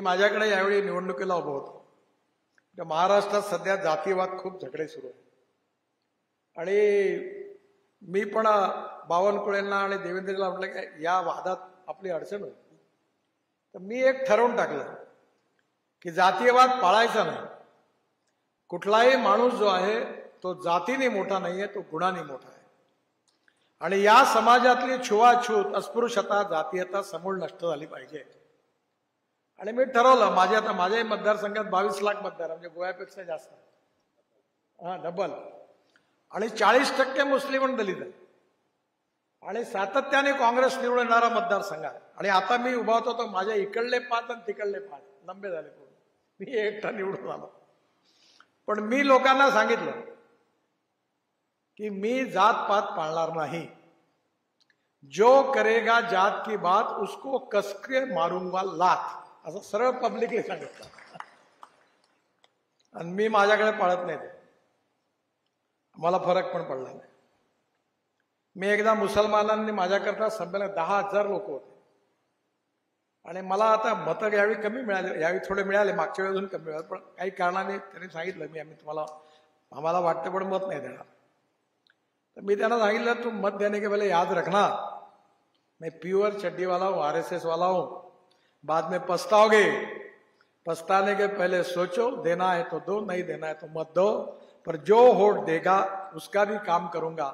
माझ्याकडे यावेळी निवडणुकीला उभं होतो. महाराष्ट्रात सध्या जातीवाद खूप झगडे सुरू आहेत आणि मी पण बावनकुळेंना आणि देवेंद्रला म्हटलं की या वादात आपली अडचण होती. तर मी एक ठरवून टाकलं की जातीयवाद पाळायचा नाही. कुठलाही माणूस जो आहे तो जातीने मोठा नाहीये, तो गुणाने मोठा आहे. आणि या समाजातली छुवाछूत, अस्पृश्यता, जातीयता समूळ नष्ट झाली पाहिजे. आणि मी ठरवलं, माझ्याही मतदारसंघात 22 लाख मतदार, म्हणजे गोव्यापेक्षा जास्त, डबल, आणि 40% मुस्लिम आणि दलित आहे. आणि सातत्याने काँग्रेस निवडून येणारा मतदारसंघ आहे. आणि आता मी उभा होतो तर माझ्या इकडले 5 आणि तिकडले 5 लंबे झाले पूर्ण. मी एकटा निवडून आलो. पण मी लोकांना सांगितलं की मी जात पात पाळणार नाही. जो करेगा जात की बात उसको कसके मारूंगा लात, असं सरळ पब्लिकली सांगितलं. आणि मी माझ्याकडे पाळत नाही. मला फरक पण पडला नाही. मी एकदा मुसलमानांनी माझ्याकरता संमेलन 10,000 लोक होते आणि मला आता मतं यावेळी कमी मिळाले, यावेळी थोडे मिळाले, मागच्या वेळी अजून कमी मिळाले, पण काही कारणाने त्यांनी सांगितलं आम्हाला वाटतं पण मत नाही देणार. तर मी त्यांना सांगितलं, तुम मत देने के पहले याद रखना मैं प्योर चड्डी वाला हूं, RSS वाला हूं, बाद में पछताओगे. पछताने के पहले सोचो, देना है तो दो, नहीं देना है तो मत दो, पर जो वोट देगा उसका भी काम करूंगा.